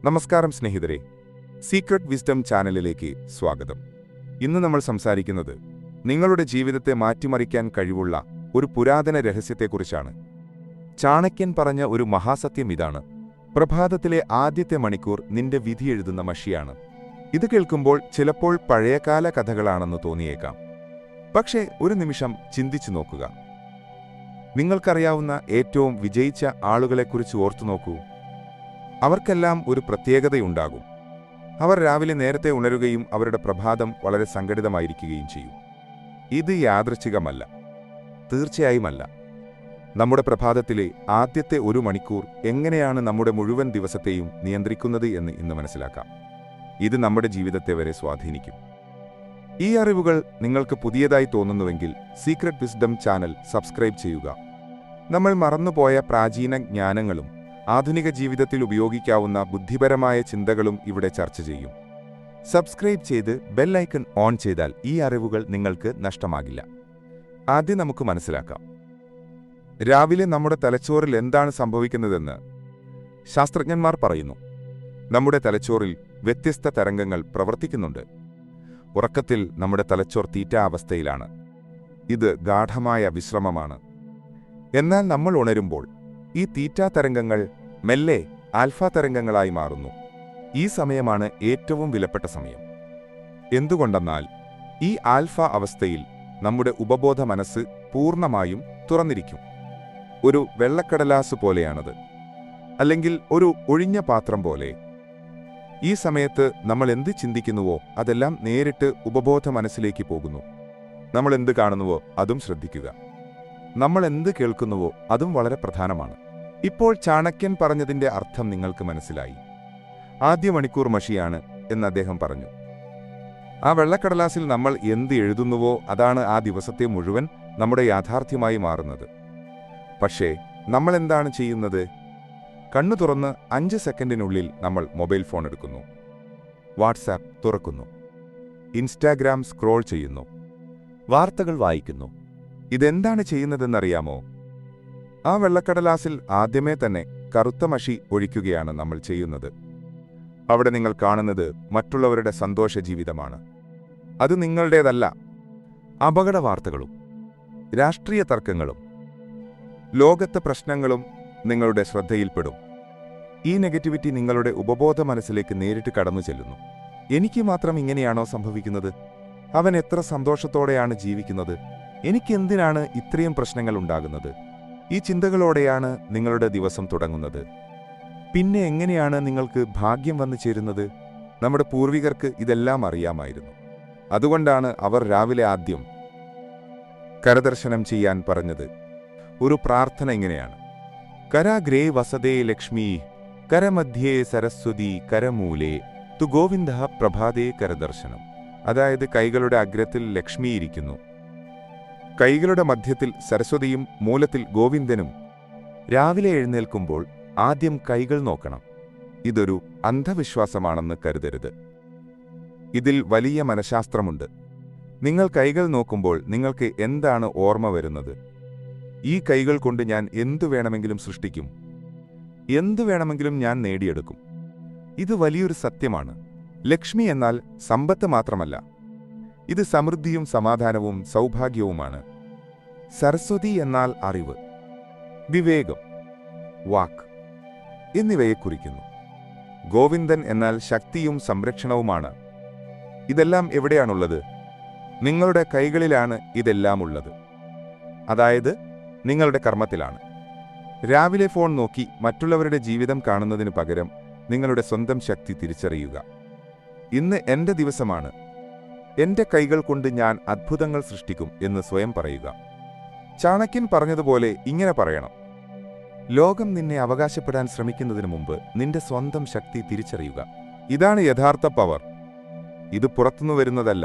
നമസ്കാരം സ്നേഹിതരെ, secret wisdom ചാനലിലേക്ക് സ്വാഗതം. ഇന്ന് നമ്മൾ സംസാരിക്കുന്നത് നിങ്ങളുടെ ജീവിതത്തെ മാറ്റിമറിക്കാൻ കഴിവുള്ള ഒരു പുരാതന രഹസ്യത്തെക്കുറിച്ചാണ്. ചാണക്യൻ പറഞ്ഞ ഒരു മഹാസത്യം ഇതാണ്: പ്രഭാതത്തിലെ ആദ്യത്തെ മണിക്കൂർ നിന്റെ വിധി എഴുതുന്ന മഷിയാണ്. ഇത് കേൾക്കുമ്പോൾ ചിലപ്പോൾ പഴയകാല കഥകളാണെന്ന് തോന്നിയേക്കാം. പക്ഷേ ഒരു നിമിഷം ചിന്തിച്ചു നോക്കുക. നിങ്ങൾക്കറിയാവുന്ന ഏറ്റവും വിജയിച്ച ആളുകളെക്കുറിച്ച് ഓർത്തുനോക്കൂ. അവർക്കെല്ലാം ഒരു പ്രത്യേകതയുണ്ടാകും. അവർ രാവിലെ നേരത്തെ ഉണരുകയും അവരുടെ പ്രഭാതം വളരെ സംഘടിതമായിരിക്കുകയും ചെയ്യും. ഇത് യാദൃച്ഛികമല്ല, തീർച്ചയായുമല്ല. നമ്മുടെ പ്രഭാതത്തിലെ ആദ്യത്തെ ഒരു മണിക്കൂർ എങ്ങനെയാണ് നമ്മുടെ മുഴുവൻ ദിവസത്തെയും നിയന്ത്രിക്കുന്നത് എന്ന് ഇന്ന് മനസ്സിലാക്കാം. ഇത് നമ്മുടെ ജീവിതത്തെ വരെ സ്വാധീനിക്കും. ഈ അറിവുകൾ നിങ്ങൾക്ക് പുതിയതായി തോന്നുന്നുവെങ്കിൽ സീക്രട്ട് വിസ്ഡം ചാനൽ സബ്സ്ക്രൈബ് ചെയ്യുക. നമ്മൾ മറന്നുപോയ പ്രാചീന ജ്ഞാനങ്ങളും ആധുനിക ജീവിതത്തിൽ ഉപയോഗിക്കാവുന്ന ബുദ്ധിപരമായ ചിന്തകളും ഇവിടെ ചർച്ച ചെയ്യും. സബ്സ്ക്രൈബ് ചെയ്ത് ബെൽ ഐക്കൺ ഓൺ ചെയ്താൽ ഈ അറിവുകൾ നിങ്ങൾക്ക് നഷ്ടമാകില്ല. ആദ്യം നമുക്ക് മനസ്സിലാക്കാം, രാവിലെ നമ്മുടെ തലച്ചോറിൽ എന്താണ് സംഭവിക്കുന്നതെന്ന്. ശാസ്ത്രജ്ഞന്മാർ പറയുന്നു, നമ്മുടെ തലച്ചോറിൽ വ്യത്യസ്ത തരംഗങ്ങൾ പ്രവർത്തിക്കുന്നുണ്ട്. ഉറക്കത്തിൽ നമ്മുടെ തലച്ചോർ തീറ്റ അവസ്ഥയിലാണ്. ഇത് ഗാഢമായ വിശ്രമമാണ്. എന്നാൽ നമ്മൾ ഉണരുമ്പോൾ ഈ തീറ്റ തരംഗങ്ങൾ മെല്ലെ ആൽഫ തരംഗങ്ങളായി മാറുന്നു. ഈ സമയമാണ് ഏറ്റവും വിലപ്പെട്ട സമയം. എന്തുകൊണ്ടെന്നാൽ ഈ ആൽഫ അവസ്ഥയിൽ നമ്മുടെ ഉപബോധ മനസ്സ് പൂർണ്ണമായും തുറന്നിരിക്കും. ഒരു വെള്ളക്കടലാസ് പോലെയാണത്, അല്ലെങ്കിൽ ഒരു ഒഴിഞ്ഞ പാത്രം പോലെ. ഈ സമയത്ത് നമ്മൾ എന്ത് ചിന്തിക്കുന്നുവോ അതെല്ലാം നേരിട്ട് ഉപബോധ മനസ്സിലേക്ക് പോകുന്നു. നമ്മൾ എന്ത് കാണുന്നുവോ അതും ശ്രദ്ധിക്കുക. നമ്മൾ എന്ത് കേൾക്കുന്നുവോ അതും വളരെ പ്രധാനമാണ്. ഇപ്പോൾ ചാണക്യൻ പറഞ്ഞതിന്റെ അർത്ഥം നിങ്ങൾക്ക് മനസ്സിലായി. ആദ്യ മണിക്കൂർ മഷിയാണ് എന്ന് അദ്ദേഹം പറഞ്ഞു. ആ വെള്ളക്കടലാസിൽ നമ്മൾ എന്ത് എഴുതുന്നുവോ അതാണ് ആ ദിവസത്തെ മുഴുവൻ നമ്മുടെ യാഥാർത്ഥ്യമായി മാറുന്നത്. പക്ഷേ നമ്മൾ എന്താണ് ചെയ്യുന്നത്? കണ്ണു തുറന്ന് 5 സെക്കൻഡിനുള്ളിൽ നമ്മൾ മൊബൈൽ ഫോൺ എടുക്കുന്നു, വാട്സാപ്പ് തുറക്കുന്നു, ഇൻസ്റ്റാഗ്രാം സ്ക്രോൾ ചെയ്യുന്നു, വാർത്തകൾ വായിക്കുന്നു. ഇതെന്താണ് ചെയ്യുന്നതെന്നറിയാമോ? ആ വെള്ളക്കടലാസിൽ ആദ്യമേ തന്നെ കറുത്ത മഷി ഒഴിക്കുകയാണ് നമ്മൾ ചെയ്യുന്നത്. അവിടെ നിങ്ങൾ കാണുന്നത് മറ്റുള്ളവരുടെ സന്തോഷ ജീവിതമാണ്. അത് നിങ്ങളുടേതല്ല. അപകട വാർത്തകളും രാഷ്ട്രീയ തർക്കങ്ങളും ലോകത്തെ പ്രശ്നങ്ങളും നിങ്ങളുടെ ശ്രദ്ധയിൽപ്പെടും. ഈ നെഗറ്റിവിറ്റി നിങ്ങളുടെ ഉപബോധ മനസ്സിലേക്ക് നേരിട്ട് കടന്നു ചെല്ലുന്നു. എനിക്ക് മാത്രം ഇങ്ങനെയാണോ സംഭവിക്കുന്നത്? അവൻ എത്ര സന്തോഷത്തോടെയാണ് ജീവിക്കുന്നത്? എനിക്കെന്തിനാണ് ഇത്രയും പ്രശ്നങ്ങൾ ഉണ്ടാകുന്നത്? ഈ ചിന്തകളോടെയാണ് നിങ്ങളുടെ ദിവസം തുടങ്ങുന്നത്. പിന്നെ എങ്ങനെയാണ് നിങ്ങൾക്ക് ഭാഗ്യം വന്നു ചേരുന്നത്? നമ്മുടെ പൂർവികർക്ക് ഇതെല്ലാം അറിയാമായിരുന്നു. അതുകൊണ്ടാണ് അവർ രാവിലെ ആദ്യം കരദർശനം ചെയ്യാൻ പറഞ്ഞത്. ഒരു പ്രാർത്ഥന ഇങ്ങനെയാണ്: കരാഗ്രേ വസതേ ലക്ഷ്മി, കരമധ്യേ സരസ്വതി, കരമൂലേ തു ഗോവിന്ദ പ്രഭാതേ കരദർശനം. അതായത് കൈകളുടെ അഗ്രത്തിൽ ലക്ഷ്മിയിരിക്കുന്നു, കൈകളുടെ മധ്യത്തിൽ സരസ്വതിയും മൂലത്തിൽ ഗോവിന്ദനും. രാവിലെ എഴുന്നേൽക്കുമ്പോൾ ആദ്യം കൈകൾ നോക്കണം. ഇതൊരു അന്ധവിശ്വാസമാണെന്ന് കരുതരുത്. ഇതിൽ വലിയ മനഃശാസ്ത്രമുണ്ട്. നിങ്ങൾ കൈകൾ നോക്കുമ്പോൾ നിങ്ങൾക്ക് എന്താണ് ഓർമ്മ വരുന്നത്? ഈ കൈകൾ കൊണ്ട് ഞാൻ എന്തു വേണമെങ്കിലും സൃഷ്ടിക്കും, എന്തു വേണമെങ്കിലും ഞാൻ നേടിയെടുക്കും. ഇത് വലിയൊരു സത്യമാണ്. ലക്ഷ്മി എന്നാൽ സമ്പത്ത് മാത്രമല്ല, ഇത് സമൃദ്ധിയും സമാധാനവും സൗഭാഗ്യവുമാണ്. സരസ്വതി എന്നാൽ അറിവ്, വിവേകം, വാക്ക് എന്നിവയെ കുറിക്കുന്നു. ഗോവിന്ദൻ എന്നാൽ ശക്തിയും സംരക്ഷണവുമാണ്. ഇതെല്ലാം എവിടെയാണുള്ളത്? നിങ്ങളുടെ കൈകളിലാണ് ഇതെല്ലാം ഉള്ളത്. അതായത് നിങ്ങളുടെ കർമ്മത്തിലാണ്. രാവിലെ ഫോൺ നോക്കി മറ്റുള്ളവരുടെ ജീവിതം കാണുന്നതിനു പകരം നിങ്ങളുടെ സ്വന്തം ശക്തി തിരിച്ചറിയുക. ഇന്ന് എന്റെ ദിവസമാണ്, എന്റെ കൈകൾ കൊണ്ട് ഞാൻ അത്ഭുതങ്ങൾ സൃഷ്ടിക്കും എന്ന് സ്വയം പറയുക. ചാണക്യൻ പറഞ്ഞതുപോലെ ഇങ്ങനെ പറയണം: ലോകം നിന്നെ അവകാശപ്പെടാൻ ശ്രമിക്കുന്നതിനു മുമ്പ് നിന്റെ സ്വന്തം ശക്തി തിരിച്ചറിയുക. ഇതാണ് യഥാർത്ഥ പവർ. ഇത് പുറത്തുനിന്ന് വരുന്നതല്ല,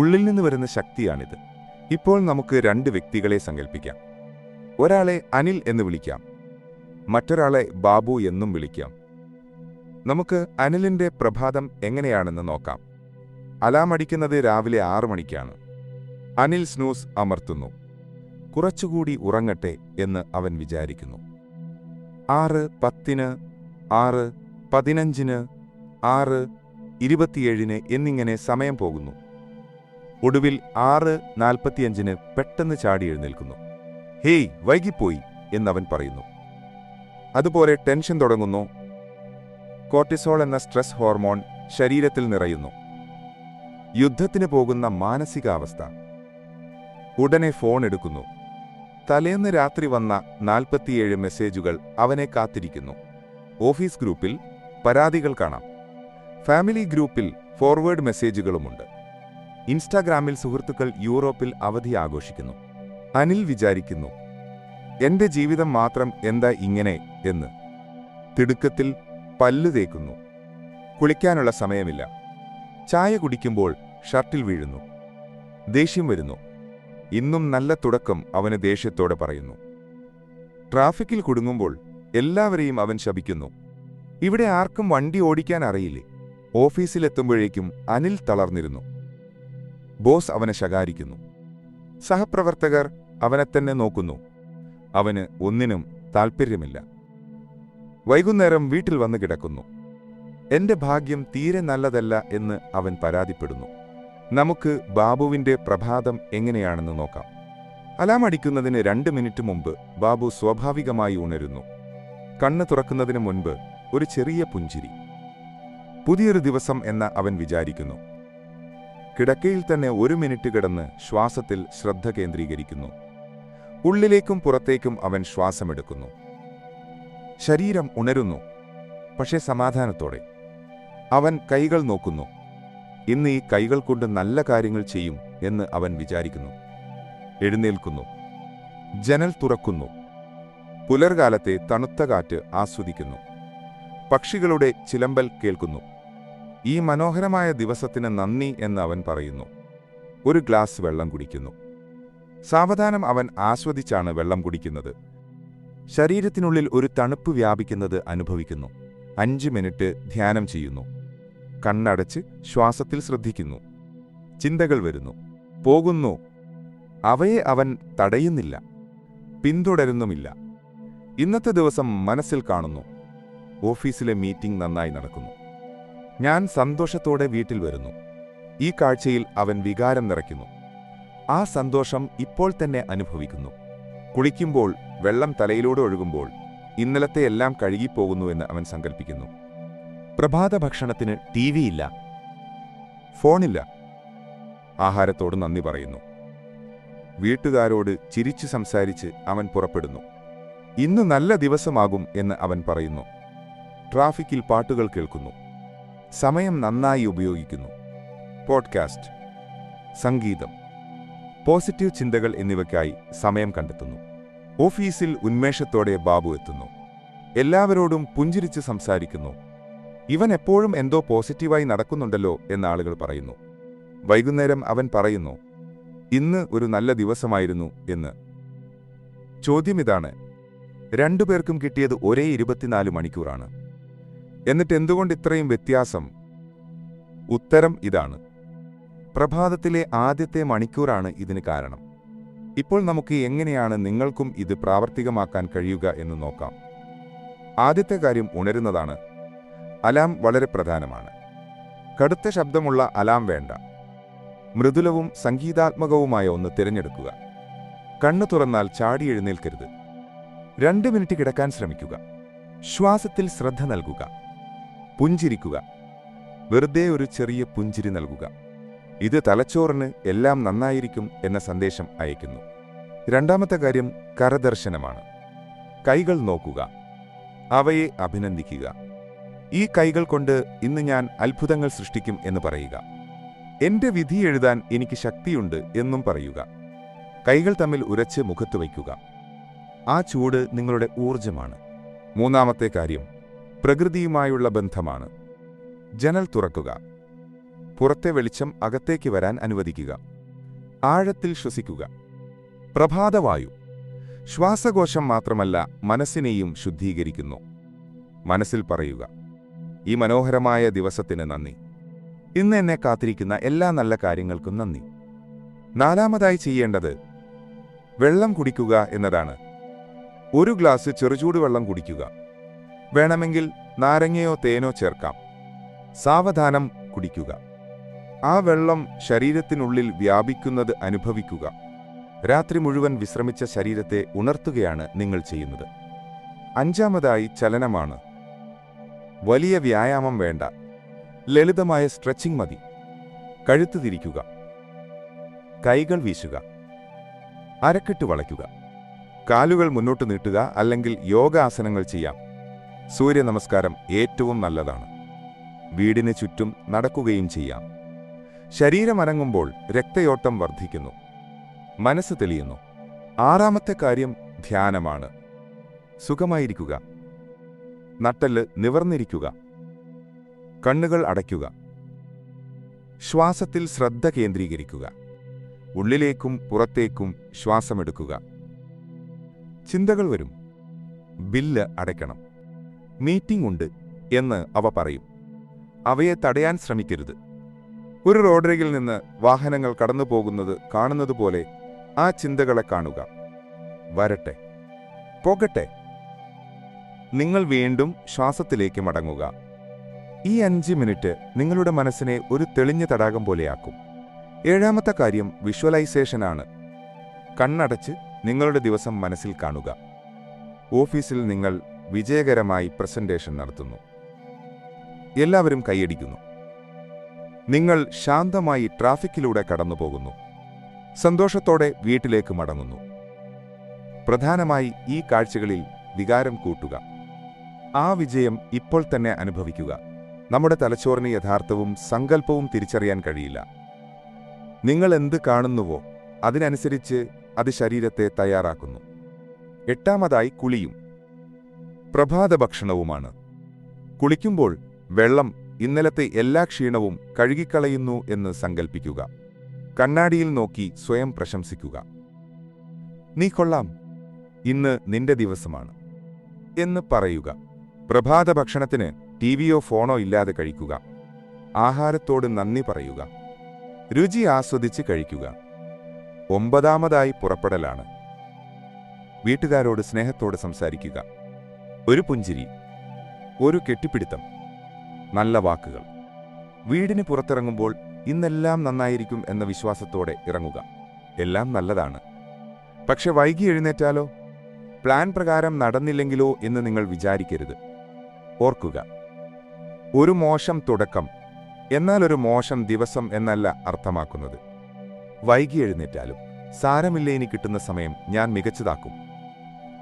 ഉള്ളിൽ നിന്ന് വരുന്ന ശക്തിയാണിത്. ഇപ്പോൾ നമുക്ക് 2 വ്യക്തികളെ സങ്കല്പിക്കാം. ഒരാളെ അനിൽ എന്ന് വിളിക്കാം, മറ്റൊരാളെ ബാബു എന്നും വിളിക്കാം. നമുക്ക് അനിലിന്റെ പ്രഭാതം എങ്ങനെയാണെന്ന് നോക്കാം. അലാം അടിക്കുന്നത് രാവിലെ 6 മണിക്കാണ്. അനിൽ സ്നൂസ് അമർത്തുന്നു. കുറച്ചുകൂടി ഉറങ്ങട്ടെ എന്ന് അവൻ വിചാരിക്കുന്നു. 6:10, 6, 15-ന്, 6:27 എന്നിങ്ങനെ സമയം പോകുന്നു. ഒടുവിൽ 6:45 പെട്ടെന്ന് ചാടി എഴുന്നേൽക്കുന്നു. ഹേയ്, വൈകിപ്പോയി എന്നവൻ പറയുന്നു. അതുപോലെ ടെൻഷൻ തുടങ്ങുന്നു. കോർട്ടിസോൾ എന്ന സ്ട്രെസ് ഹോർമോൺ ശരീരത്തിൽ നിറയുന്നു. യുദ്ധത്തിന് പോകുന്ന മാനസികാവസ്ഥ. ഉടനെ ഫോൺ എടുക്കുന്നു. തലേന്ന് രാത്രി വന്ന 47 മെസ്സേജുകൾ അവനെ കാത്തിരിക്കുന്നു. ഓഫീസ് ഗ്രൂപ്പിൽ പരാതികൾ കാണാം. ഫാമിലി ഗ്രൂപ്പിൽ ഫോർവേഡ് മെസ്സേജുകളുമുണ്ട്. ഇൻസ്റ്റാഗ്രാമിൽ സുഹൃത്തുക്കൾ യൂറോപ്പിൽ അവധി ആഘോഷിക്കുന്നു. അനിൽ വിചാരിക്കുന്നു, എന്റെ ജീവിതം മാത്രം എന്താ ഇങ്ങനെ എന്ന്. തിടുക്കത്തിൽ പല്ലു തേക്കുന്നു. കുളിക്കാനുള്ള സമയമില്ല. ചായ കുടിക്കുമ്പോൾ ഷർട്ടിൽ വീഴുന്നു. ദേഷ്യം വരുന്നു. ഇന്നും നല്ല തുടക്കം, അവന് ദേഷ്യത്തോടെ പറയുന്നു. ട്രാഫിക്കിൽ കുടുങ്ങുമ്പോൾ എല്ലാവരെയും അവൻ ശപിക്കുന്നു. ഇവിടെ ആർക്കും വണ്ടി ഓടിക്കാൻ അറിയില്ലേ? ഓഫീസിലെത്തുമ്പോഴേക്കും അനിൽ തളർന്നിരുന്നു. ബോസ് അവനെ ശകാരിക്കുന്നു. സഹപ്രവർത്തകർ അവനെ തന്നെ നോക്കുന്നു. അവന് ഒന്നിനും താൽപ്പര്യമില്ല. വൈകുന്നേരം വീട്ടിൽ വന്ന് കിടക്കുന്നു. എന്റെ ഭാഗ്യം തീരെ നല്ലതല്ല എന്ന് അവൻ പരാതിപ്പെടുന്നു. നമുക്ക് ബാബുവിന്റെ പ്രഭാതം എങ്ങനെയാണെന്ന് നോക്കാം. അലാം അടിക്കുന്നതിന് 2 മിനിറ്റ് മുമ്പ് ബാബു സ്വാഭാവികമായി ഉണരുന്നു. കണ്ണ് തുറക്കുന്നതിന് മുൻപ് ഒരു ചെറിയ പുഞ്ചിരി. പുതിയൊരു ദിവസം എന്ന് അവൻ വിചാരിക്കുന്നു. കിടക്കയിൽ തന്നെ 1 മിനിറ്റ് കിടന്ന് ശ്വാസത്തിൽ ശ്രദ്ധ കേന്ദ്രീകരിക്കുന്നു. ഉള്ളിലേക്കും പുറത്തേക്കും അവൻ ശ്വാസമെടുക്കുന്നു. ശരീരം ഉണരുന്നു, പക്ഷേ സമാധാനത്തോടെ. അവൻ കൈകൾ നോക്കുന്നു. ഇന്ന് ഈ കൈകൾ കൊണ്ട് നല്ല കാര്യങ്ങൾ ചെയ്യും എന്ന് അവൻ വിചാരിക്കുന്നു. എഴുന്നേൽക്കുന്നു. ജനൽ തുറക്കുന്നു. പുലർകാലത്തെ തണുത്ത കാറ്റ് ആസ്വദിക്കുന്നു. പക്ഷികളുടെ ചിലമ്പൽ കേൾക്കുന്നു. ഈ മനോഹരമായ ദിവസത്തിന് നന്ദി എന്ന് അവൻ പറയുന്നു. ഒരു ഗ്ലാസ് വെള്ളം കുടിക്കുന്നു. സാവധാനം അവൻ ആസ്വദിച്ചാണ് വെള്ളം കുടിക്കുന്നത്. ശരീരത്തിനുള്ളിൽ ഒരു തണുപ്പ് വ്യാപിക്കുന്നത് അനുഭവിക്കുന്നു. 5 മിനിറ്റ് ധ്യാനം ചെയ്യുന്നു. കണ്ണടച്ച് ശ്വാസത്തിൽ ശ്രദ്ധിക്കുന്നു. ചിന്തകൾ വരുന്നു, പോകുന്നു. അവയെ അവൻ തടയുന്നില്ല, പിന്തുടരുന്നുമില്ല. ഇന്നത്തെ ദിവസം മനസ്സിൽ കാണുന്നു. ഓഫീസിലെ മീറ്റിംഗ് നന്നായി നടക്കുന്നു. ഞാൻ സന്തോഷത്തോടെ വീട്ടിൽ വരുന്നു. ഈ കാഴ്ചയിൽ അവൻ വികാരം നിറയ്ക്കുന്നു. ആ സന്തോഷം ഇപ്പോൾ തന്നെ അനുഭവിക്കുന്നു. കുളിക്കുമ്പോൾ വെള്ളം തലയിലൂടെ ഒഴുകുമ്പോൾ ഇന്നലത്തെ എല്ലാം കഴുകിപ്പോകുന്നുവെന്ന് അവൻ സങ്കൽപ്പിക്കുന്നു. പ്രഭാത ഭക്ഷണത്തിന് ടിവിയില്ല, ഫോണില്ല. ആഹാരത്തോട് നന്ദി പറയുന്നു. വീട്ടുകാരോട് ചിരിച്ചു സംസാരിച്ച് അവൻ പുറപ്പെടുന്നു. ഇന്ന് നല്ല ദിവസമാകും എന്ന് അവൻ പറയുന്നു. ട്രാഫിക്കിൽ പാട്ടുകൾ കേൾക്കുന്നു. സമയം നന്നായി ഉപയോഗിക്കുന്നു. പോഡ്കാസ്റ്റ്, സംഗീതം, പോസിറ്റീവ് ചിന്തകൾ എന്നിവയ്ക്കായി സമയം കണ്ടെത്തുന്നു. ഓഫീസിൽ ഉന്മേഷത്തോടെ ബാബു എത്തുന്നു. എല്ലാവരോടും പുഞ്ചിരിച്ച് സംസാരിക്കുന്നു. ഇവൻ എപ്പോഴും എന്തോ പോസിറ്റീവായി നടക്കുന്നുണ്ടല്ലോ എന്ന് ആളുകൾ പറയുന്നു. വൈകുന്നേരം അവൻ പറയുന്നു, ഇന്ന് ഒരു നല്ല ദിവസമായിരുന്നു എന്ന്. ചോദ്യമിതാണ്, രണ്ടുപേർക്കും കിട്ടിയത് ഒരേ 24 മണിക്കൂറാണ്. എന്നിട്ട് എന്തുകൊണ്ട് ഇത്രയും വ്യത്യാസം? ഉത്തരം ഇതാണ്. പ്രഭാതത്തിലെ ആദ്യത്തെ മണിക്കൂറാണ് ഇതിന് കാരണം. ഇപ്പോൾ നമുക്ക് എങ്ങനെയാണ് നിങ്ങൾക്കും ഇത് പ്രാവർത്തികമാക്കാൻ കഴിയുക എന്ന് നോക്കാം. ആദ്യത്തെ കാര്യം ഉണരുന്നതാണ്. അലാം വളരെ പ്രധാനമാണ്. കടുത്ത ശബ്ദമുള്ള അലാം വേണ്ട. മൃദുലവും സംഗീതാത്മകവുമായ ഒന്ന് തിരഞ്ഞെടുക്കുക. കണ്ണു തുറന്നാൽ ചാടി എഴുന്നേൽക്കരുത്. 2 മിനിറ്റ് കിടക്കാൻ ശ്രമിക്കുക. ശ്വാസത്തിൽ ശ്രദ്ധ നൽകുക. പുഞ്ചിരിക്കുക. വെറുതെ ഒരു ചെറിയ പുഞ്ചിരി നൽകുക. ഇത് തലച്ചോറിന് എല്ലാം നന്നായിരിക്കും എന്ന സന്ദേശം അയക്കുന്നു. രണ്ടാമത്തെ കാര്യം കരദർശനമാണ്. കൈകൾ നോക്കുക. അവയെ അഭിനന്ദിക്കുക. ഈ കൈകൾ കൊണ്ട് ഇന്ന് ഞാൻ അത്ഭുതങ്ങൾ സൃഷ്ടിക്കും എന്ന് പറയുക. എന്റെ വിധി എഴുതാൻ എനിക്ക് ശക്തിയുണ്ട് എന്നും പറയുക. കൈകൾ തമ്മിൽ ഉരച്ച് മുഖത്ത് വയ്ക്കുക. ആ ചൂട് നിങ്ങളുടെ ഊർജമാണ്. മൂന്നാമത്തെ കാര്യം പ്രകൃതിയുമായുള്ള ബന്ധമാണ്. ജനൽ തുറക്കുക. പുറത്തെ വെളിച്ചം അകത്തേക്ക് വരാൻ അനുവദിക്കുക. ആഴത്തിൽ ശ്വസിക്കുക. പ്രഭാതവായു ശ്വാസകോശം മാത്രമല്ല, മനസ്സിനെയും ശുദ്ധീകരിക്കുന്നു. മനസ്സിൽ പറയുക, ഈ മനോഹരമായ ദിവസത്തിന് നന്ദി. ഇന്ന് എന്നെ കാത്തിരിക്കുന്ന എല്ലാ നല്ല കാര്യങ്ങൾക്കും നന്ദി. നാലാമതായി ചെയ്യേണ്ടത് വെള്ളം കുടിക്കുക എന്നതാണ്. ഒരു ഗ്ലാസ് ചെറുചൂടുവെള്ളം കുടിക്കുക. വേണമെങ്കിൽ നാരങ്ങയോ തേനോ ചേർക്കാം. സാവധാനം കുടിക്കുക. ആ വെള്ളം ശരീരത്തിനുള്ളിൽ വ്യാപിക്കുന്നത് അനുഭവിക്കുക. രാത്രി മുഴുവൻ വിശ്രമിച്ച ശരീരത്തെ ഉണർത്തുകയാണ് നിങ്ങൾ ചെയ്യുന്നത്. അഞ്ചാമതായി ചലനമാണ്. വലിയ വ്യായാമം വേണ്ട. ലളിതമായ സ്ട്രെച്ചിങ് മതി. കഴുത്ത് തിരിക്കുക, കൈകൾ വീശുക, അരക്കെട്ട് വളയ്ക്കുക, കാലുകൾ മുന്നോട്ട് നീട്ടുക, അല്ലെങ്കിൽ യോഗാസനങ്ങൾ ചെയ്യാം. സൂര്യനമസ്കാരം ഏറ്റവും നല്ലതാണ്. വീടിന് ചുറ്റും നടക്കുകയും ചെയ്യാം. ശരീരം അനങ്ങുമ്പോൾ രക്തയോട്ടം വർദ്ധിക്കുന്നു, മനസ്സ് തെളിയുന്നു. ആറാമത്തെ കാര്യം ധ്യാനമാണ്. സുഖമായിരിക്കുക. നട്ടെല്ല് നിവർന്നിരിക്കുക. കണ്ണുകൾ അടയ്ക്കുക. ശ്വാസത്തിൽ ശ്രദ്ധ കേന്ദ്രീകരിക്കുക. ഉള്ളിലേക്കും പുറത്തേക്കും ശ്വാസമെടുക്കുക. ചിന്തകൾ വരും. ബില്ല് അടയ്ക്കണം, മീറ്റിംഗ് ഉണ്ട് എന്ന് അവ പറയും. അവയെ തടയാൻ ശ്രമിക്കരുത്. ഒരു റോഡരികിൽ നിന്ന് വാഹനങ്ങൾ കടന്നു പോകുന്നത് കാണുന്നതുപോലെ ആ ചിന്തകളെ കാണുക. വരട്ടെ, പോകട്ടെ. നിങ്ങൾ വീണ്ടും ശ്വാസത്തിലേക്ക് മടങ്ങുക. ഈ 5 മിനിറ്റ് നിങ്ങളുടെ മനസ്സിനെ ഒരു തെളിഞ്ഞ തടാകം പോലെയാക്കും. ഏഴാമത്തെ കാര്യം വിഷ്വലൈസേഷനാണ്. കണ്ണടച്ച് നിങ്ങളുടെ ദിവസം മനസ്സിൽ കാണുക. ഓഫീസിൽ നിങ്ങൾ വിജയകരമായി പ്രസന്റേഷൻ നടത്തുന്നു. എല്ലാവരും കൈയടിക്കുന്നു. നിങ്ങൾ ശാന്തമായി ട്രാഫിക്കിലൂടെ കടന്നുപോകുന്നു. സന്തോഷത്തോടെ വീട്ടിലേക്ക് മടങ്ങുന്നു. പ്രധാനമായി ഈ കാഴ്ചകളിൽ വികാരം കൂട്ടുക. ആ വിജയം ഇപ്പോൾ തന്നെ അനുഭവിക്കുക. നമ്മുടെ തലച്ചോറിന് യഥാർത്ഥവും സങ്കല്പവും തിരിച്ചറിയാൻ കഴിയില്ല. നിങ്ങൾ എന്ത് കാണുന്നുവോ അതിനനുസരിച്ച് അത് ശരീരത്തെ തയ്യാറാക്കുന്നു. എട്ടാമതായി കുളിയും പ്രഭാത ഭക്ഷണവുമാണ്. കുളിക്കുമ്പോൾ വെള്ളം ഇന്നലത്തെ എല്ലാ ക്ഷീണവും കഴുകിക്കളയുന്നു എന്ന് സങ്കൽപ്പിക്കുക. കണ്ണാടിയിൽ നോക്കി സ്വയം പ്രശംസിക്കുക. നീ കൊള്ളാം, ഇന്ന് നിന്റെ ദിവസമാണ് എന്ന് പറയുക. പ്രഭാത ഭക്ഷണത്തിന് ടിവിയോ ഫോണോ ഇല്ലാതെ കഴിക്കുക. ആഹാരത്തോട് നന്ദി പറയുക. രുചി ആസ്വദിച്ച് കഴിക്കുക. ഒമ്പതാമതായി പുറപ്പെടലാണ്. വീട്ടുകാരോട് സ്നേഹത്തോടെ സംസാരിക്കുക. ഒരു പുഞ്ചിരി, ഒരു കെട്ടിപ്പിടുത്തം, നല്ല വാക്കുകൾ. വീടിന് പുറത്തിറങ്ങുമ്പോൾ ഇന്നെല്ലാം നന്നായിരിക്കും എന്ന വിശ്വാസത്തോടെ ഇറങ്ങുക. എല്ലാം നല്ലതാണ്. പക്ഷെ വൈകി എഴുന്നേറ്റാലോ, പ്ലാൻ പ്രകാരം നടന്നില്ലെങ്കിലോ എന്ന് നിങ്ങൾ വിചാരിക്കരുത്. ഓർക്കുക, ഒരു മോശം തുടക്കം എന്നാൽ ഒരു മോശം ദിവസം എന്നല്ല അർത്ഥമാക്കുന്നത്. വൈകി എഴുന്നേറ്റാലും സാരമില്ല, ഇനി കിട്ടുന്ന സമയം ഞാൻ മികച്ചതാക്കും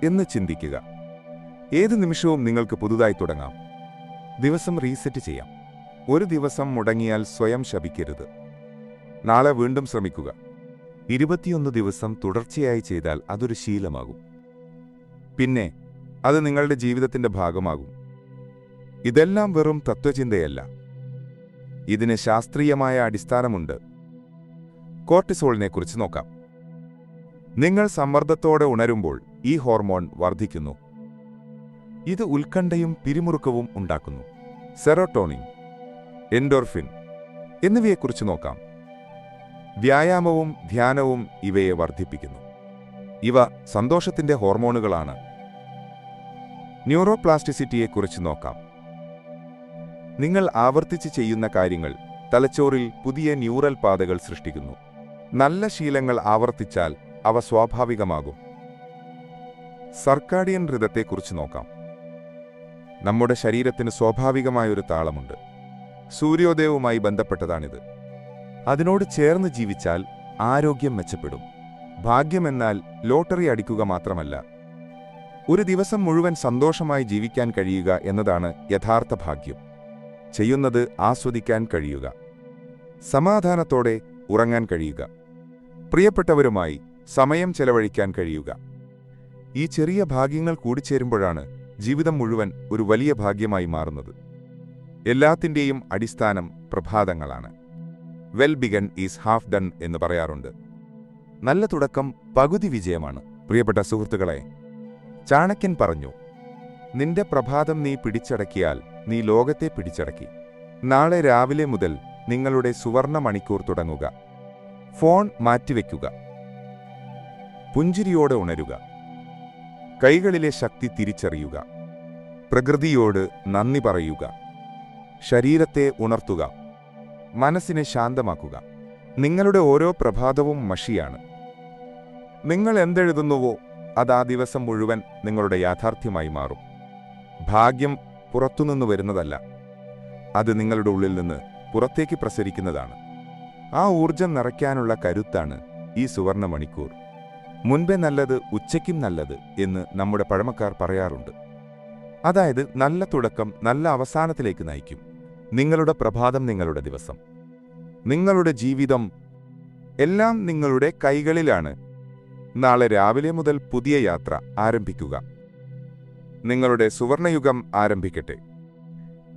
എന്ന് ചിന്തിക്കുക. ഏത് നിമിഷവും നിങ്ങൾക്ക് പുതുതായി തുടങ്ങാം. ദിവസം റീസെറ്റ് ചെയ്യാം. ഒരു ദിവസം മുടങ്ങിയാൽ സ്വയം ശപിക്കരുത്. നാളെ വീണ്ടും ശ്രമിക്കുക. 21 ദിവസം തുടർച്ചയായി ചെയ്താൽ അതൊരു ശീലമാകും. പിന്നെ അത് നിങ്ങളുടെ ജീവിതത്തിന്റെ ഭാഗമാകും. ഇതെല്ലാം വെറും തത്വചിന്തയല്ല. ഇതിന് ശാസ്ത്രീയമായ അടിസ്ഥാനമുണ്ട്. കോർട്ടിസോളിനെക്കുറിച്ച് നോക്കാം. നിങ്ങൾ സമ്മർദ്ദത്തോടെ ഉണരുമ്പോൾ ഈ ഹോർമോൺ വർദ്ധിക്കുന്നു. ഇത് ഉത്കണ്ഠയും പിരിമുറുക്കവും ഉണ്ടാക്കുന്നു. സെറോട്ടോണിൻ, എൻഡോർഫിൻ എന്നിവയെക്കുറിച്ച് നോക്കാം. വ്യായാമവും ധ്യാനവും ഇവയെ വർദ്ധിപ്പിക്കുന്നു. ഇവ സന്തോഷത്തിന്റെ ഹോർമോണുകളാണ്. ന്യൂറോപ്ലാസ്റ്റിസിറ്റിയെക്കുറിച്ച് നോക്കാം. നിങ്ങൾ ആവർത്തിച്ച് ചെയ്യുന്ന കാര്യങ്ങൾ തലച്ചോറിൽ പുതിയ ന്യൂറൽ പാതകൾ സൃഷ്ടിക്കുന്നു. നല്ല ശീലങ്ങൾ ആവർത്തിച്ചാൽ അവ സ്വാഭാവികമാകും. സർക്കാഡിയൻ ഋതത്തെക്കുറിച്ച് നോക്കാം. നമ്മുടെ ശരീരത്തിന് സ്വാഭാവികമായൊരു താളമുണ്ട്. സൂര്യോദയവുമായി ബന്ധപ്പെട്ടതാണിത്. അതിനോട് ചേർന്ന് ജീവിച്ചാൽ ആരോഗ്യം മെച്ചപ്പെടും. ഭാഗ്യമെന്നാൽ ലോട്ടറി അടിക്കുക മാത്രമല്ല, ഒരു ദിവസം മുഴുവൻ സന്തോഷമായി ജീവിക്കാൻ കഴിയുക എന്നതാണ് യഥാർത്ഥ ഭാഗ്യം. ചെയ്യുന്നത് ആസ്വദിക്കാൻ കഴിയുക, സമാധാനത്തോടെ ഉറങ്ങാൻ കഴിയുക, പ്രിയപ്പെട്ടവരുമായി സമയം ചെലവഴിക്കാൻ കഴിയുക. ഈ ചെറിയ ഭാഗ്യങ്ങൾ കൂടിച്ചേരുമ്പോഴാണ് ജീവിതം മുഴുവൻ ഒരു വലിയ ഭാഗ്യമായി മാറുന്നത്. എല്ലാത്തിൻ്റെയും അടിസ്ഥാനം പ്രഭാതങ്ങളാണ്. Well begun is half done എന്ന് പറയാറുണ്ട്. നല്ല തുടക്കം പകുതി വിജയമാണ്. പ്രിയപ്പെട്ട സുഹൃത്തുക്കളെ, ചാണക്യൻ പറഞ്ഞു, നിന്റെ പ്രഭാതം നീ പിടിച്ചടക്കിയാൽ നീ ലോകത്തെ പിടിച്ചടക്കി. നാളെ രാവിലെ മുതൽ നിങ്ങളുടെ സുവർണ മണിക്കൂർ തുടങ്ങുക. ഫോൺ മാറ്റിവെക്കുക. പുഞ്ചിരിയോടെ ഉണരുക. കൈകളിലെ ശക്തി തിരിച്ചറിയുക. പ്രകൃതിയോട് നന്ദി പറയുക. ശരീരത്തെ ഉണർത്തുക. മനസ്സിനെ ശാന്തമാക്കുക. നിങ്ങളുടെ ഓരോ പ്രഭാതവും മഷിയാണ്. നിങ്ങൾ എന്തെഴുതുന്നുവോ അത് ആ ദിവസം മുഴുവൻ നിങ്ങളുടെ യാഥാർത്ഥ്യമായി മാറും. ഭാഗ്യം പുറത്തുനിന്ന് വരുന്നതല്ല, അത് നിങ്ങളുടെ ഉള്ളിൽ നിന്ന് പുറത്തേക്ക് പ്രസരിക്കുന്നതാണ്. ആ ഊർജം നിറയ്ക്കാനുള്ള കരുത്താണ് ഈ സുവർണ മണിക്കൂർ. മുൻപേ നല്ലത് ഉച്ചയ്ക്കും നല്ലത് എന്ന് നമ്മുടെ പഴമക്കാർ പറയാറുണ്ട്. അതായത് നല്ല തുടക്കം നല്ല അവസാനത്തിലേക്ക് നയിക്കും. നിങ്ങളുടെ പ്രഭാതം, നിങ്ങളുടെ ദിവസം, നിങ്ങളുടെ ജീവിതം എല്ലാം നിങ്ങളുടെ കൈകളിലാണ്. നാളെ രാവിലെ മുതൽ പുതിയ യാത്ര ആരംഭിക്കുക. നിങ്ങളുടെ സുവർണയുഗം ആരംഭിക്കട്ടെ.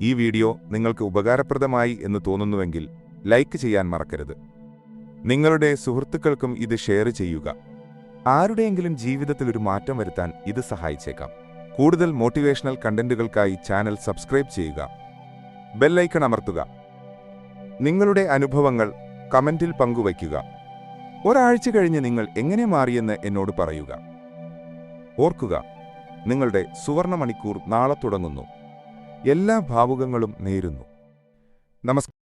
ഈ വീഡിയോ നിങ്ങൾക്ക് ഉപകാരപ്രദമായി എന്ന് തോന്നുന്നുവെങ്കിൽ ലൈക്ക് ചെയ്യാൻ മറക്കരുത്. നിങ്ങളുടെ സുഹൃത്തുക്കൾക്കും ഇത് ഷെയർ ചെയ്യുക. ആരുടെയെങ്കിലും ജീവിതത്തിൽ ഒരു മാറ്റം വരുത്താൻ ഇത് സഹായിച്ചേക്കാം. കൂടുതൽ മോട്ടിവേഷണൽ കണ്ടന്റുകൾക്കായി ചാനൽ സബ്സ്ക്രൈബ് ചെയ്യുക. ബെല്ലൈക്കൺ അമർത്തുക. നിങ്ങളുടെ അനുഭവങ്ങൾ കമന്റിൽ പങ്കുവയ്ക്കുക. ഒരാഴ്ച കഴിഞ്ഞ് നിങ്ങൾ എങ്ങനെ മാറിയെന്ന് എന്നോട് പറയുക. ഓർക്കുക, നിങ്ങളുടെ സുവർണ മണിക്കൂർ നാളെ തുടങ്ങുന്നു. എല്ലാ ഭാവുകങ്ങളും നേരുന്നു. നമസ്കാരം.